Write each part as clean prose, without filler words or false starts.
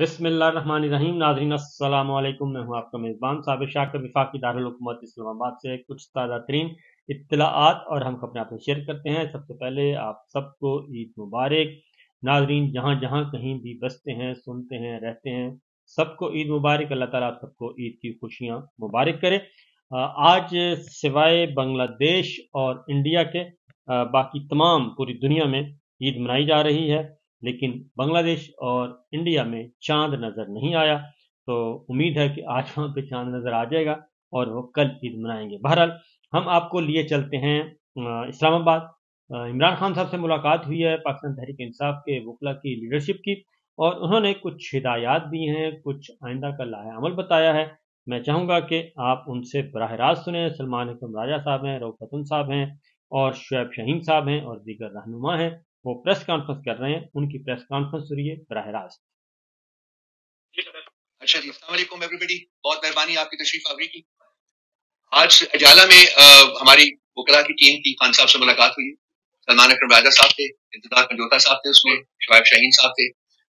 बिस्मिल्लाहिर्रहमानिर्रहीम। नाज़रीन अस्सलाम वालेकुम। मैं हूं आपका मेज़बान साबिर शाकिर वफाकी दारुल हुकूमत इस्लामाबाद से कुछ ताज़ा तरीन इत्तलाआत और हम अपने आप में शेयर करते हैं। सबसे पहले आप सबको ईद मुबारक। नाज़रीन जहां जहां कहीं भी बसते हैं, सुनते हैं, रहते हैं, सबको ईद मुबारक। अल्लाह ताला आप सबको ईद की खुशियां मुबारक करे। आज सिवाय बांग्लादेश और इंडिया के बाकी तमाम पूरी दुनिया में ईद मनाई जा रही है, लेकिन बांग्लादेश और इंडिया में चांद नज़र नहीं आया। तो उम्मीद है कि आज वहाँ पे चांद नज़र आ जाएगा और वो कल ईद मनाएंगे। बहरहाल हम आपको लिए चलते हैं इस्लामाबाद। इमरान खान साहब से मुलाकात हुई है पाकिस्तान तहरीक इंसाफ के वकला की लीडरशिप की, और उन्होंने कुछ हिदायत दी हैं, कुछ आइंदा का लाहे अमल बताया है। मैं चाहूँगा कि आप उनसे बराह रास्त सुने। सलमान अकरम राजा साहब हैं, रऊफ खतून साहब हैं और शुएब शाहीन साहब हैं और दीगर रहनुमा हैं। वो प्रेस कॉन्फ्रेंस कर रहे हैं, उनकी प्रेस कॉन्फ्रेंस सुनिए बराह रास्त। अच्छा जी, अस्सलाम वालेकुम एवरीबॉडी, बहुत मेहरबानी आपकी तशरीफ आवरी की। आज अजाला में हमारी वकला की टीम की खान साहब से मुलाकात हुई। सलमान अकरम राजा साहब थे, इंतजार पंजोता साहब थे, उसमें शुएब शाहीन साहब थे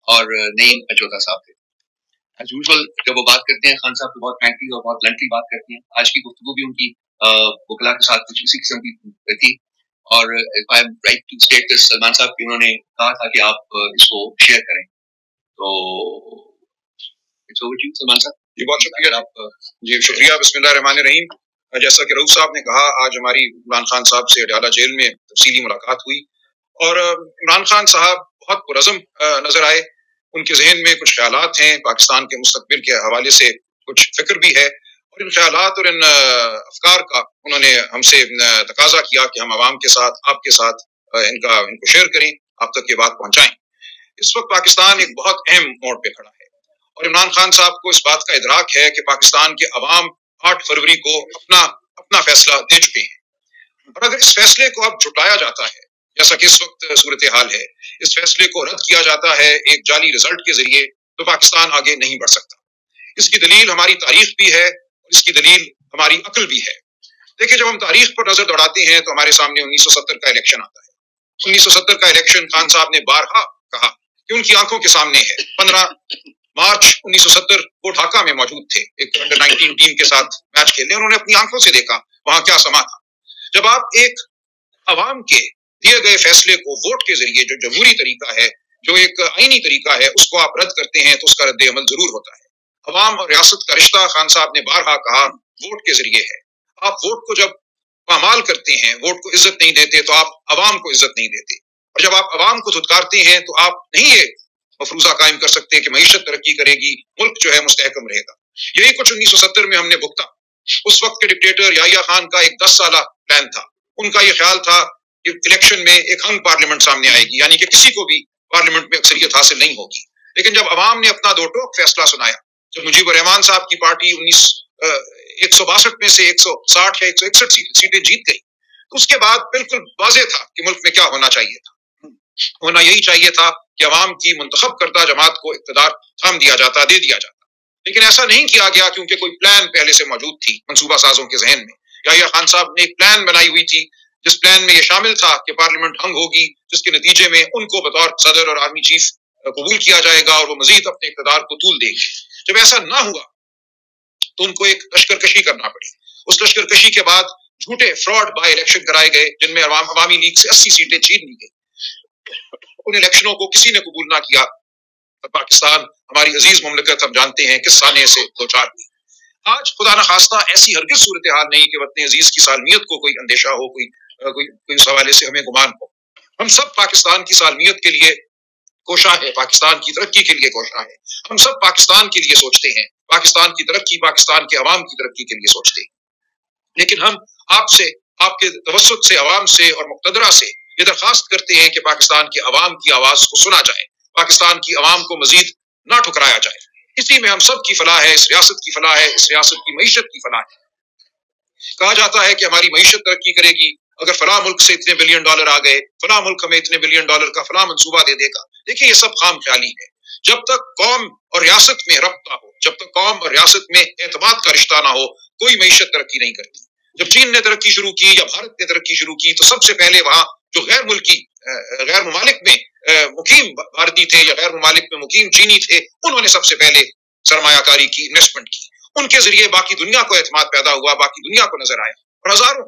और नईम पंजोता साहब थे। एज यूजुअल जब वो बात करते हैं, खान साहब तो बहुत फ्रैंकली और बहुत ब्लंटली बात करते हैं। आज की गुफ्तगू भी उनकी वकला के साथ कुछ इसी किस्म की थी। और if I am right to state this, Salman साहब की उन्होंने कहा था कि आप इसको शेयर करें। तो it's over to you Salman साहब। जी बहुत शुक्रिया आप जी शुक्रिया। बिस्मिल्लाहिर्रहमानिर्रहीम। जैसा कि रऊफ साहब ने कहा, आज हमारी इमरान खान साहब से अडाला जेल में तफसीली मुलाकात हुई और इमरान खान साहब बहुत पुरज़म नजर आए। उनके जहन में कुछ ख्यालात हैं, पाकिस्तान के मुस्तकबिल के हवाले से कुछ फिक्र भी है, और इन ख्यालात और इन अफकार का उन्होंने हमसे तकाजा किया कि हम आवाम के साथ, आपके साथ इनको शेयर करें, आप तक ये बात पहुंचाएं। इस वक्त पाकिस्तान एक बहुत अहम मोड़ पे खड़ा है और इमरान खान साहब को इस बात का इदराक है कि पाकिस्तान के अवाम 8 फरवरी को अपना फैसला दे चुके हैं। और अगर इस फैसले को अब झुटलाया जाता है, जैसा कि इस वक्त सूरत हाल है, इस फैसले को रद्द किया जाता है एक जाली रिजल्ट के जरिए, तो पाकिस्तान आगे नहीं बढ़ सकता। इसकी दलील हमारी तारीख भी है और इसकी दलील हमारी अक्ल भी है। देखिए, जब हम तारीख पर नजर दौड़ाते हैं तो हमारे सामने 1970 का इलेक्शन आता है। 1970 का इलेक्शन खान साहब ने बारहा कहा कि उनकी आंखों के सामने है। 15 मार्च 1970 वो ढाका में मौजूद थे, एक अंडर 19 टीम के साथ मैच खेलने। उन्होंने अपनी आंखों से देखा वहां क्या समा था। जब आप एक अवाम के दिए गए फैसले को वोट के जरिए, जो जमहूरी तरीका है, जो एक आईनी तरीका है, उसको आप रद्द करते हैं तो उसका रद्द अमल जरूर होता है। अवाम और रियासत का रिश्ता, खान साहब ने बारहा कहा, वोट के जरिए है। आप वोट को जब पामाल करते हैं, वोट को इज्जत नहीं देते, तो आप अवाम को इज्जत नहीं देते। और जब आप अवाम को धुतकारते हैं तो आप नहीं ये मफरूजा कायम कर सकते कि मईशत तरक्की करेगी, मुल्क जो है मुस्तहकम रहेगा। यही कुछ 1970 में हमने भुगता। उस वक्त के डिक्टेटर याहिया खान का एक 10 साला प्लान था। उनका यह ख्याल था कि इलेक्शन में एक हंग पार्लियामेंट सामने आएगी, यानी कि किसी को भी पार्लियामेंट में अक्सरियत हासिल नहीं होगी। लेकिन जब अवाम ने अपना दो टोक फैसला सुनाया, जब मुजीबुर रहमान साहब की पार्टी 162 में से 160 या 161 सीटें जीत गई, तो उसके बाद बिल्कुल वाज़ेह था कि मुल्क में क्या होना चाहिए था। होना यही चाहिए था कि अवाम की मुंतखब करदा जमात को इक़्तिदार थाम दिया जाता, दे दिया जाता। लेकिन ऐसा नहीं किया गया, क्योंकि कोई प्लान पहले से मौजूद थी मंसूबा साजों के जहन में। याहिया खान साहब ने एक प्लान बनाई हुई थी, जिस प्लान में यह शामिल था कि पार्लियामेंट हंग होगी, जिसके नतीजे में उनको बतौर सदर और आर्मी चीफ कबूल किया जाएगा और वो मजीद अपने इक़्तिदार को तूल देंगे। जब ऐसा ना हुआ तो उनको एक लश्करकशी करना पड़ी। उस लश्करकशी के बाद झूठे फ्रॉड बाय इलेक्शन कराए गए, जिनमें अवामी लीग से 80 सीटें छीन ली गई। उन इलेक्शनों को किसी ने कबूल ना किया। पाकिस्तान, हमारी अजीज मुमलिकत, हम जानते हैं किस साने से दो चार हुई। आज खुदा न खास्ता ऐसी हरगिज सूरत हाल नहीं कि वतन अजीज की सालमियत को कोई अंदेशा हो, कोई उस हवाले से हमें गुमान हो। हम सब पाकिस्तान की सालमियत के लिए कोशा है, पाकिस्तान की तरक्की के लिए कोशा है। हम सब पाकिस्तान के लिए सोचते हैं, पाकिस्तान की तरक्की, पाकिस्तान के अवाम की तरक्की के लिए सोचते हैं। लेकिन हम आपसे, आपके तवस्सुत से, अवाम से और मुक़्तदरा से ये दरखास्त करते हैं कि पाकिस्तान की अवाम की आवाज को सुना जाए, पाकिस्तान की अवाम को मजीद ना ठुकराया जाए। इसी में हम सब की फलाह है, इस रियासत की फलाह है, इस रियासत की मईशत की फलाह है। कहा जाता है कि हमारी मईशत तरक्की करेगी अगर फला मुल्क से इतने बिलियन डॉलर आ गए, फला मुल्क हमें इतने बिलियन डॉलर का फला मंसूबा दे देगा। देखिए, ये सब खाम ख्याली है। जब तक कौम और रियासत में रब्ता हो, जब तक कौम और रियासत में एतमाद का रिश्ता ना हो, कोई मईशत तरक्की नहीं करती। जब चीन ने तरक्की शुरू की या भारत ने तरक्की शुरू की, तो सबसे पहले वहां जो गैर मुल्की, गैर ममालिक में मुकीम भारतीय थे या गैर ममालिक में मुकीम चीनी थे, उन्होंने सबसे पहले सरमायाकारी की, इन्वेस्टमेंट की। उनके जरिए बाकी दुनिया को एतमाद पैदा हुआ, बाकी दुनिया को नजर आया, और हजारों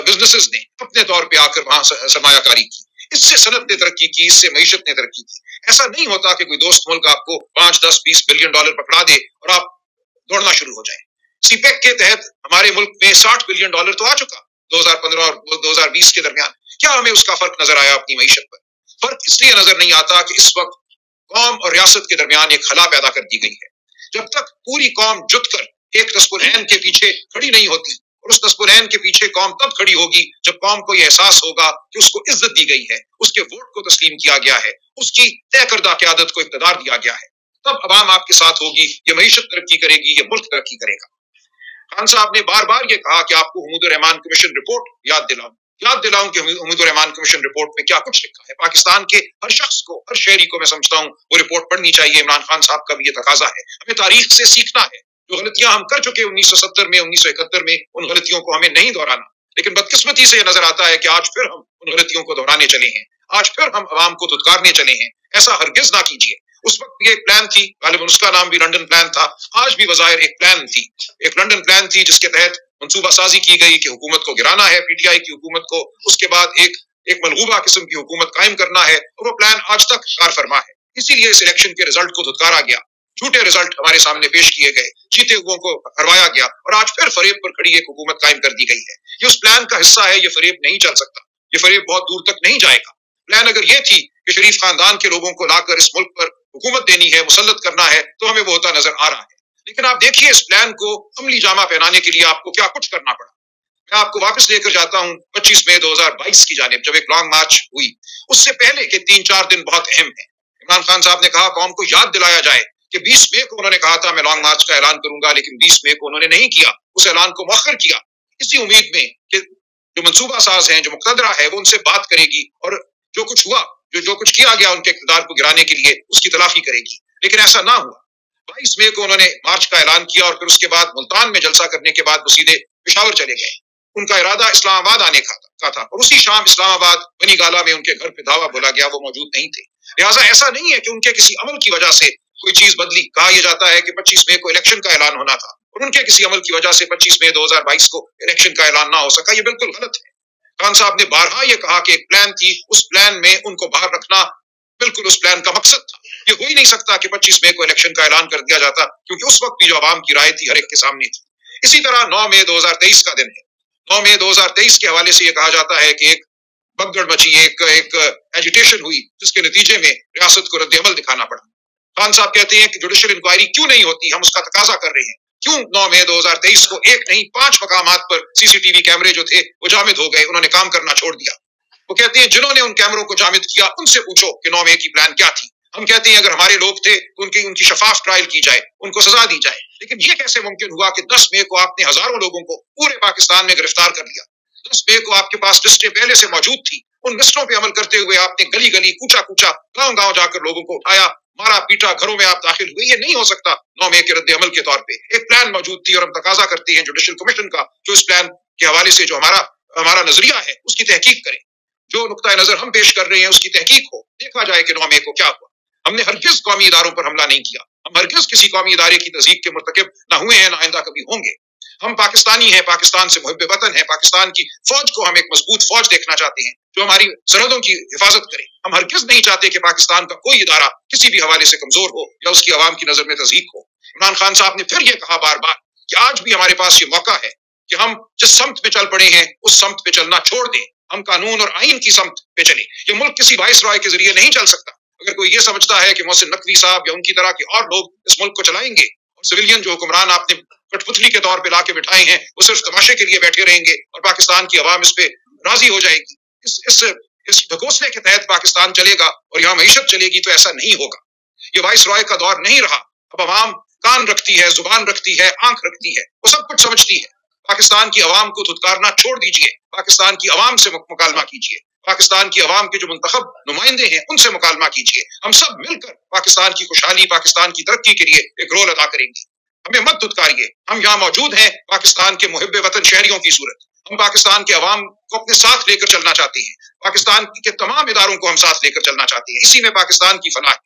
बिजनेसेस ने अपने तौर पे आकर वहां सरमायाकारी की। इससे सनत ने तरक्की की, इससे मईशत ने तरक्की की। ऐसा नहीं होता कि कोई दोस्त मुल्क आपको 5, 10, 20 बिलियन डॉलर पकड़ा दे और आप दौड़ना शुरू हो जाए। सीपेक के तहत हमारे मुल्क में 60 बिलियन डॉलर तो आ चुका 2015 और 2020 के दरमियान। क्या हमें उसका फर्क नजर आया अपनी मईशत पर? फर्क इसलिए नजर नहीं आता कि इस वक्त कौम और रियासत के दरमियान एक खला पैदा कर दी गई है। जब तक पूरी कौम जुट कर एक नस्बुल-ऐन के पीछे खड़ी नहीं होती, और उस नस्बुल-ऐन के पीछे कौम तब खड़ी होगी जब कौम को यह एहसास होगा कि उसको इज्जत दी गई है, उसके वोट को तस्लीम किया गया है, उसकी तय करदा क़यादत को इक़्तिदार दिया गया है, तब अवाम आपके साथ होगी, ये मईशत तरक्की करेगी, ये मुल्क तरक्की करेगा। खान साहब ने बार बार ये कहा कि आपको हुमूदुर रहमान कमीशन रिपोर्ट याद दिलाऊं कि हुमूदुर रहमान कमीशन रिपोर्ट में क्या कुछ लिखा है। पाकिस्तान के हर शख्स को, हर शहरी को मैं समझता हूँ वो रिपोर्ट पढ़नी चाहिए। इमरान खान साहब का भी ये तकाजा है। हमें तारीख से सीखना है। जो गलतियां हम कर चुके 1970 में, 1971 में, उन गलतियों को हमें नहीं दोहराना। लेकिन बदकिस्मती से नजर आता है कि आज फिर हम उन गलतियों को दोहराने चले हैं, आज फिर हम अवाम को धुतकारने चले हैं। ऐसा हरगिज ना कीजिए। उस वक्त ये प्लान थी, गालिबन उसका नाम भी लंदन प्लान था, आज भी वज़ाहिर एक प्लान थी, एक लंदन प्लान थी, जिसके तहत मंसूबा साजी की गई कि हुकूमत को गिराना है, पीटीआई की हुकूमत को, उसके बाद एक मनगूबा किस्म की हुकूमत कायम करना है, और वो प्लान आज तक कार फरमा है। इसीलिए इस इलेक्शन के रिजल्ट को धुतकारा गया, झूठे रिजल्ट हमारे सामने पेश किए गए, जीते हुओं को हरवाया गया, और आज फिर फरेब पर खड़ी एक हुकूमत कायम कर दी गई है। ये उस प्लान का हिस्सा है, ये फरेब नहीं चल सकता, ये फरेब बहुत दूर तक नहीं जाएगा। प्लान अगर ये थी कि शरीफ खानदान के लोगों को लाकर इस मुल्क पर हुकूमत देनी है, मुसल्लत करना है, तो हमें वो होता नजर आ रहा है। लेकिन आप देखिए इस प्लान को अमली जामा पहनाने के लिए आपको क्या कुछ करना पड़ा। मैं आपको वापस लेकर जाता हूं 25 मई 2022 की जानिब, जब एक लॉन्ग मार्च हुई। उससे पहले के 3-4 दिन बहुत अहम है। इमरान खान साहब ने कहा कौम को याद दिलाया जाए कि 20 मई को उन्होंने कहा था मैं लॉन्ग मार्च का ऐलान करूंगा, लेकिन 20 मई को उन्होंने नहीं किया, उस ऐलान को मुअख्खर किया, इसी उम्मीद में कि जो मंसूबा साज हैं, जो मुक़तदरा है, वो उनसे बात करेगी और जो कुछ हुआ, जो कुछ किया गया उनके इक़्तिदार को गिराने के लिए, उसकी तलाफी करेगी। लेकिन ऐसा ना हुआ। 22 मई को उन्होंने मार्च का ऐलान किया, और फिर उसके बाद मुल्तान में जलसा करने के बाद वो सीधे पेशावर चले गए। उनका इरादा इस्लामाबाद आने का था, और उसी शाम इस्लामाबाद बनी गाला में उनके घर पे धावा बोला गया, वो मौजूद नहीं थे। लिहाजा ऐसा नहीं है कि उनके किसी अमल की वजह से कोई चीज बदली। कहा यह जाता है कि 25 मई को इलेक्शन का ऐलान होना था, और उनके किसी अमल की वजह से 25 मई 2022 को इलेक्शन का ऐलान ना हो सका। ये बिल्कुल गलत है। खान साहब ने बारहा ये कहा कि एक प्लान थी, उस प्लान में उनको बाहर रखना बिल्कुल उस प्लान का मकसद था। ये हो ही नहीं सकता कि 25 मई को इलेक्शन का ऐलान कर दिया जाता, क्योंकि उस वक्त भी जो आवाम की राय थी हर एक के सामने थी। इसी तरह 9 मई 2023 का दिन है। 9 मई 2023 के हवाले से यह कहा जाता है कि एक भगदड़ मची, एक एजिटेशन हुई, जिसके नतीजे में रियासत को रद्द-ए-अमल दिखाना पड़ा। खान साहब कहते हैं कि जुडिशल इंक्वायरी क्यों नहीं होती, हम उसका तकाजा कर रहे हैं। क्यों 9 मई 2023 को एक नहीं 5 मकामात पर सीसीटीवी कैमरे जो थे वो जामिद हो गए, उन्होंने काम करना छोड़ दिया। वो कहते हैं जिन्होंने उन कैमरों को जामिद किया उनसे पूछो कि 9 मई की प्लान क्या थी। हम कहते हैं अगर हमारे लोग थे तो उनकी शफाफ ट्रायल की जाए, उनको सजा दी जाए। लेकिन ये कैसे मुमकिन हुआ कि 10 मई को आपने हजारों लोगों को पूरे पाकिस्तान में गिरफ्तार कर लिया। 10 मई को आपके पास लिस्टें पहले से मौजूद थी। उन लिस्टों पर अमल करते हुए आपने गली गली, कूचा कूचा, गांव गांव जाकर लोगों को उठाया, मारा पीटा, घरों में आप दाखिल हुए। ये नहीं हो सकता 9 मई के रद्द-ए-अमल के तौर पे। एक प्लान मौजूद थी, और हम तकाजा करते हैं जुडिशल कमीशन का जो इस प्लान के हवाले से जो हमारा नजरिया है उसकी तहकीक करे। जो नुक्ता नजर हम पेश कर रहे हैं उसकी तहकीक हो, देखा जाए कि 9 मई को क्या हुआ। हमने हरगिज कौमी इदारों पर हमला नहीं किया, हम हरगिज किसी कौमी इदारे की तज़ीक के मुर्तकिब ना हुए हैं, ना आइंदा कभी होंगे। हम पाकिस्तानी हैं, पाकिस्तान से मुहिब्बे वतन है, पाकिस्तान की फौज को हम एक मजबूत फौज देखना चाहते हैं जो हमारी सरहदों की हिफाजत करे। हम हरगिज नहीं चाहते कि पाकिस्तान का कोई इदारा किसी भी हवाले से कमजोर हो या उसकी आवाम की नजर में तज़ीक हो। इमरान खान साहब ने फिर ये कहा बार बार कि आज भी हमारे पास ये मौका है कि हम जिस समत में चल पड़े हैं उस समत पे चलना छोड़ दें, हम कानून और आइन की समत पे चले। ये मुल्क किसी वाइस रॉय के जरिए नहीं चल सकता। अगर कोई ये समझता है कि मोहसिन नकवी साहब या उनकी तरह के और लोग इस मुल्क को चलाएंगे और सिविलियन जो हुक्मरान आपने कठपुतली के तौर पे लाके बिठाए हैं वो सिर्फ तमाशे के लिए बैठे रहेंगे और पाकिस्तान की आवाम इस पे राजी हो जाएगी, इस ढकोसले के तहत पाकिस्तान चलेगा और यहाँ मईशत चलेगी, तो ऐसा नहीं होगा। ये वाइस रॉय का दौर नहीं रहा। अब आवाम कान रखती है, जुबान रखती है, आंख रखती है, वो सब कुछ समझती है। पाकिस्तान की आवाम को धुतकारना छोड़ दीजिए, पाकिस्तान की आवाम से मुकालमा कीजिए, पाकिस्तान की आवाम के जो मुंतखब नुमाइंदे हैं उनसे मुकालमा कीजिए। हम सब मिलकर पाकिस्तान की खुशहाली, पाकिस्तान की तरक्की के लिए एक रोल अदा करेंगे। हमें मत धुतकारिए। हम यहाँ मौजूद हैं पाकिस्तान के मुहिब्बे वतन शहरियों की सूरत। हम पाकिस्तान के अवाम को अपने साथ लेकर चलना चाहते हैं। पाकिस्तान के तमाम इदारों को हम साथ लेकर चलना चाहते हैं। इसी में पाकिस्तान की फलाह है।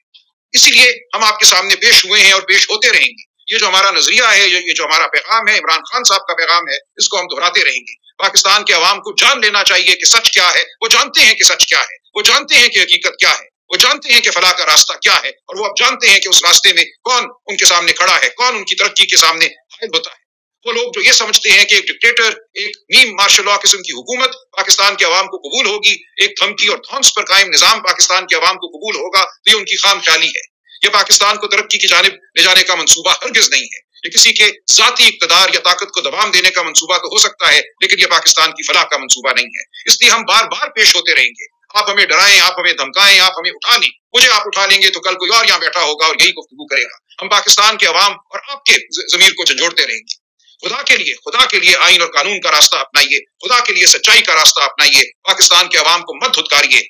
इसीलिए हम आपके सामने पेश हुए हैं और पेश होते रहेंगे। ये जो हमारा नजरिया है, ये जो हमारा पैगाम है, इमरान खान साहब का पैगाम है, इसको हम दोहराते रहेंगे। पाकिस्तान के अवाम को जान लेना चाहिए कि सच क्या है। वो जानते हैं कि सच क्या है, वो जानते हैं कि हकीकत क्या है, वो जानते हैं कि फलाह का रास्ता क्या है, और वो अब जानते हैं कि उस रास्ते में कौन उनके सामने खड़ा है, कौन उनकी तरक्की के सामने हायल होता है। वो लोग जो ये समझते हैं कि एक डिक्टेटर, एक नीम मार्शल लॉ किस्म की हुकूमत पाकिस्तान के अवाम को कबूल होगी, एक धमकी और धौंस पर कायम निजाम पाकिस्तान के अवाम को कबूल होगा, तो ये उनकी खाम ख्याली है। ये पाकिस्तान को तरक्की की जानिब ले जाने का मंसूबा हरगिज नहीं है। ये किसी के जाती इक़्तिदार या ताकत को दबाम देने का मंसूबा तो हो सकता है, लेकिन ये पाकिस्तान की फलाह का मंसूबा नहीं है। इसलिए हम बार बार पेश होते रहेंगे। आप हमें डराएं, आप हमें धमकाएं, आप हमें उठा लें, मुझे आप उठा लेंगे तो कल कोई और यहाँ बैठा होगा और यही गुफ्तगू करेगा। हम पाकिस्तान के अवाम और आपके ज़मीर को झंझोड़ते रहेंगे। खुदा के लिए आइन और कानून का रास्ता अपनाइए, खुदा के लिए सच्चाई का रास्ता अपनाइए। पाकिस्तान के अवाम को मत धुतकारिए।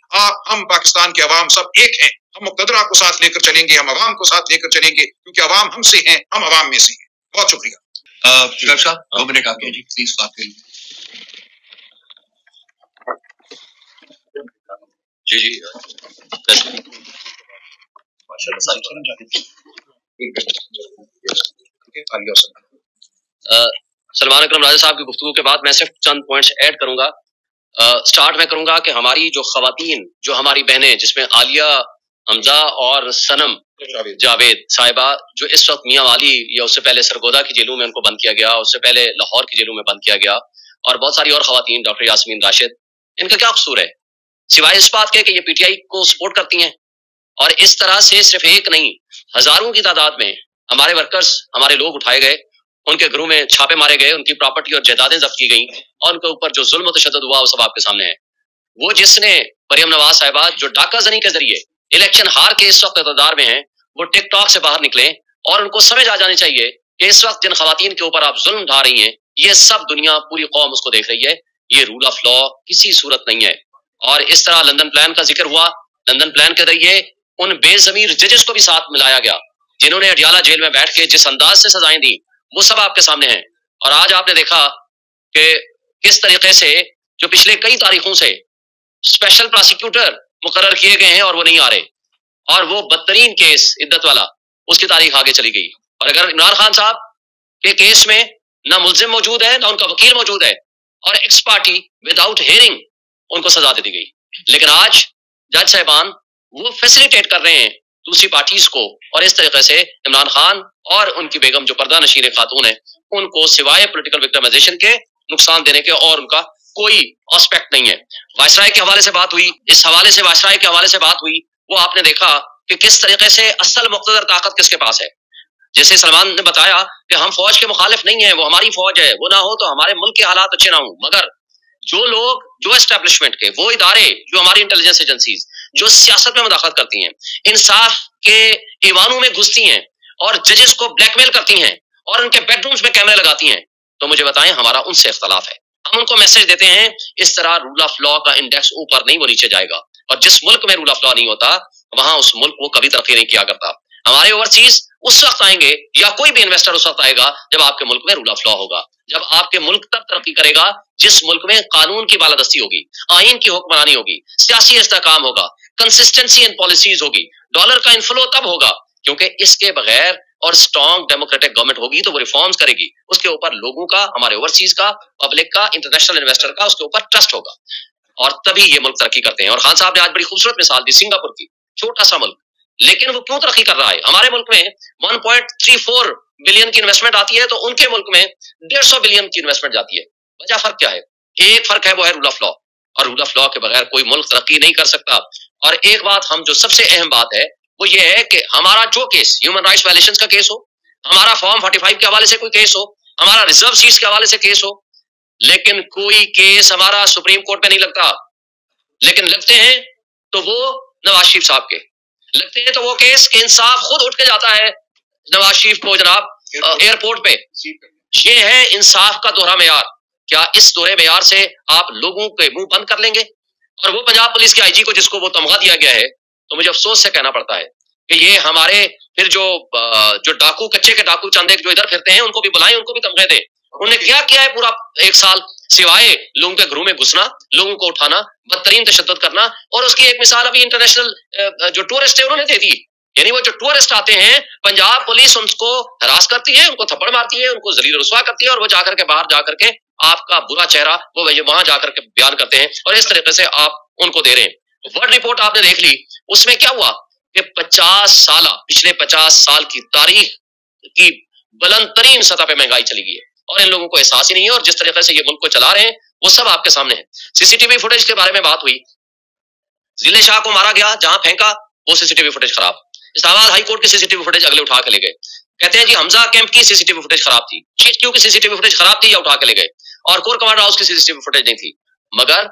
हम पाकिस्तान के अवाम सब एक हैं। हम मुक़्तदरा को साथ लेकर चलेंगे, हम अवाम को साथ लेकर चलेंगे, क्योंकि अवाम हमसे हैं, हम अवाम में से हैं। बहुत शुक्रिया। साहब 2 मिनट आपके जी, प्लीज बात करिए। जी सलमान अकरम राजा साहब की गुफ्तगू के बाद मैं सिर्फ चंद पॉइंट्स ऐड करूंगा। स्टार्ट में करूंगा कि हमारी जो खवातीन, जो हमारी बहनें, जिसमें आलिया, हमजा और सनम जावेद साहिबा, जो इस वक्त मियां वाली या उससे पहले सरगोदा की जेलों में उनको बंद किया गया, उससे पहले लाहौर की जेलों में बंद किया गया, और बहुत सारी और खवातीन, डॉक्टर यास्मीन राशिद, इनका क्या कसूर है सिवाय इस बात के कि ये पीटीआई को सपोर्ट करती हैं? और इस तरह से सिर्फ एक नहीं, हजारों की तादाद में हमारे वर्कर्स, हमारे लोग उठाए गए, उनके घरों में छापे मारे गए, उनकी प्रॉपर्टी और जायदादें जब्त की गई, और उनके ऊपर जो जुल्म तशद्दुद हुआ वो सब आपके सामने है। वो जिसने मरियम नवाज साहिबा जो डाका जनी के जरिए इलेक्शन हार के इस वक्त इक़्तिदार में हैं, वो टिकटॉक से बाहर निकले और उनको समझ आ जानी चाहिए कि इस वक्त जिन खवातीन के ऊपर आप जुल्म ढा रही हैं, ये सब दुनिया, पूरी कौम उसको देख रही है। ये रूल ऑफ लॉ किसी सूरत नहीं है। और इस तरह लंदन प्लान का जिक्र हुआ, लंदन प्लान के जरिए उन बेजमीर जजेस को भी साथ मिलाया गया जिन्होंने अडियाला जेल में बैठ के जिस अंदाज से सजाएं दी, वो सब आपके सामने हैं। और आज आपने देखा कि किस तरीके से जो पिछले कई तारीखों से स्पेशल प्रोसिक्यूटर मुकर्रर किए गए हैं और वो नहीं आ रहे, और वो बदतरीन केस इद्दत वाला, उसकी तारीख आगे चली गई। और अगर इमरान खान साहब के केस में ना मुल्जिम मौजूद है, ना उनका वकील मौजूद है, और एक्स पार्टी विदाउट हेयरिंग उनको सजा दे दी गई, लेकिन आज जज साहिबान वो फैसिलिटेट कर रहे हैं दूसरी पार्टीज को, और इस तरीके से इमरान खान और उनकी बेगम जो पर्दा नशीर खातून है, उनको सिवाय पॉलिटिकल विक्टिमाइजेशन के नुकसान देने के और उनका कोई एस्पेक्ट नहीं है। वायसराय के हवाले से बात हुई, इस हवाले से वायसराय के हवाले से बात हुई, वो आपने देखा कि किस तरीके से असल मुक़्तदर ताकत किसके पास है। जैसे सलमान ने बताया कि हम फौज के मुखालिफ नहीं है, वो हमारी फौज है, वो ना हो तो हमारे मुल्क के हालात अच्छे ना हो, मगर जो लोग, जो एस्टेब्लिशमेंट के वो इदारे, जो हमारी इंटेलिजेंस एजेंसीज जो सियासत में मुदाखलत करती हैं, इंसाफ के ईवानों में घुसती हैं और जजेस को ब्लैकमेल करती हैं और उनके बेडरूम्स में कैमरे लगाती हैं, तो मुझे बताएं हमारा उनसे इख्तलाफ है। हम उनको मैसेज देते हैं इस तरह रूल ऑफ लॉ का इंडेक्स ऊपर नहीं, वो नीचे जाएगा, और जिस मुल्क में रूल ऑफ लॉ नहीं होता वहां उस मुल्क को कभी तरक्की नहीं किया करता। हमारे ओवरसीज उस वक्त आएंगे, या कोई भी इन्वेस्टर उस वक्त आएगा जब आपके मुल्क में रूल ऑफ लॉ होगा, जब आपके मुल्क तब तरक्की करेगा जिस मुल्क में कानून की बालादस्ती होगी, आइन की हुक्मरानी होगी, सियासी इस्तेहकाम होगा, कंसिस्टेंसी इन पॉलिसीज होगी, डॉलर का इनफ्लो तब होगा, क्योंकि इसके बगैर और स्ट्रॉन्ग डेमोक्रेटिक गवर्नमेंट होगी तो वो रिफॉर्म्स करेगी, उसके ऊपर लोगों का, हमारे ओवरसीज का, पब्लिक का, इंटरनेशनल इन्वेस्टर का उसके ऊपर ट्रस्ट होगा, और तभी ये मुल्क तरक्की करते हैं। और खान साहब ने आज बड़ी खूबसूरत मिसाल दी सिंगापुर की, छोटा सा मुल्क, लेकिन वो क्यों तरक्की कर रहा है। हमारे मुल्क में 1.34 बिलियन की इन्वेस्टमेंट आती है, तो उनके मुल्क में 150 बिलियन की इन्वेस्टमेंट जाती है। वजह फर्क क्या है? एक फर्क है, वो है रूल ऑफ लॉ, और रूल ऑफ लॉ के बगैर कोई मुल्क तरक्की नहीं कर सकता। और एक बात हम, जो सबसे अहम बात है, वो ये है कि हमारा जो केस ह्यूमन राइट्स वायलेशंस का केस हो, हमारा फॉर्म 45 के हवाले से कोई केस हो, हमारा रिजर्व सीट्स के हवाले से केस हो, लेकिन कोई केस हमारा सुप्रीम कोर्ट में नहीं लगता। लेकिन लगते हैं तो वो नवाज शरीफ साहब के लगते हैं, तो वो केस के इंसाफ खुद उठ के जाता है नवाज शरीफ को जनाब एयरपोर्ट पे। ये है इंसाफ का दोहरा मेयार। क्या इस दोहरे मेयार से आप लोगों के मुंह बंद कर लेंगे? और वो पंजाब पुलिस के आईजी को जिसको वो तमगा दिया गया है, तो मुझे अफसोस से कहना पड़ता है कि ये हमारे फिर जो डाकू, कच्चे के डाकू चंद एक जो इधर फिरते हैं, उनको भी बुलाएं, उनको भी तमगे दें, उन्होंने क्या किया है पूरा 1 साल, सिवाय लोगों के घरों में घुसना, लोगों को उठाना, बदतरीन तशद्दुद करना। और उसकी एक मिसाल अभी इंटरनेशनल जो टूरिस्ट है उन्होंने दे दी। यानी वो जो टूरिस्ट आते हैं, पंजाब पुलिस उनको हरास करती है, उनको थप्पड़ मारती है, उनको जलील रुसवा करती है, और वो जाकर के बाहर जाकर के आपका बुरा चेहरा वो वहां जाकर के बयान करते हैं, और इस तरीके से आप उनको दे रहे हैं। वर्ल्ड रिपोर्ट आपने देख ली, उसमें क्या हुआ कि 50 साल, पिछले 50 साल की तारीख की बुलंद तरीन सतह पे महंगाई चली गई है, और इन लोगों को एहसास ही नहीं है, और जिस तरीके से ये मुल्क को चला रहे हैं वो सब आपके सामने है। सीसीटीवी फुटेज के बारे में बात हुई, जिले शाह को मारा गया, जहां फेंका वो सीसीटीवी फुटेज खराब। इस्लामाबाद हाई कोर्ट की सीसीटीवी फुटेज अगले उठा के ले गए, कहते हैं जी हमजा कैंप की सीसीटीवी फुटेज खराब थी, क्यों की सीसीटीवी फुटेज खराब थी या उठा के ले गए, और कोर कमांडर हाउस की सीसीटीवी फुटेज नहीं थी। मगर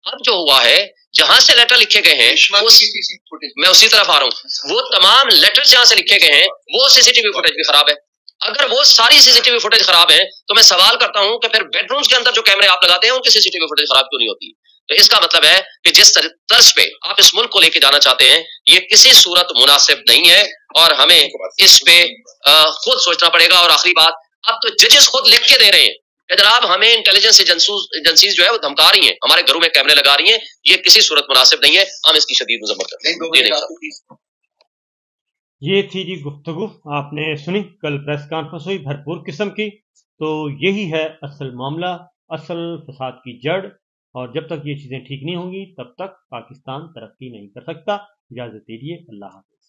अब जो हुआ है, जहां से लेटर लिखे गए हैं, मैं उसी तरफ आ रहा हूं, वो तमाम लेटर जहां से लिखे गए हैं वो सीसीटीवी फुटेज भी खराब है। अगर वो सारी सीसीटीवी फुटेज खराब है तो मैं सवाल करता हूं कि फिर बेडरूम्स के अंदर जो कैमरे आप लगाते हैं उनकी सीसीटीवी फुटेज खराब क्यों नहीं होती? तो इसका मतलब है कि जिस तर्ज पे आप इस मुल्क को लेके जाना चाहते हैं, ये किसी सूरत मुनासिब नहीं है, और हमें इस पे खुद सोचना पड़ेगा। और आखिरी बात, अब तो जजेस खुद लिख के दे रहे हैं कि जनाब हमें इंटेलिजेंस एजेंसीज जो है वो धमका रही हैं, हमारे घरों में कैमरे लगा रही हैं, ये किसी सूरत मुनासिब नहीं है, हम इसकी शदीद मजम्मत करते हैं। ये थी जी गुफ्तगू, आपने सुनी, कल प्रेस कॉन्फ्रेंस हुई भरपूर किस्म की। तो यही है असल मामला, असल फसाद की जड़, और जब तक ये चीज़ें ठीक नहीं होंगी तब तक पाकिस्तान तरक्की नहीं कर सकता। इजाज़त दीजिए, अल्लाह हाफ़िज़।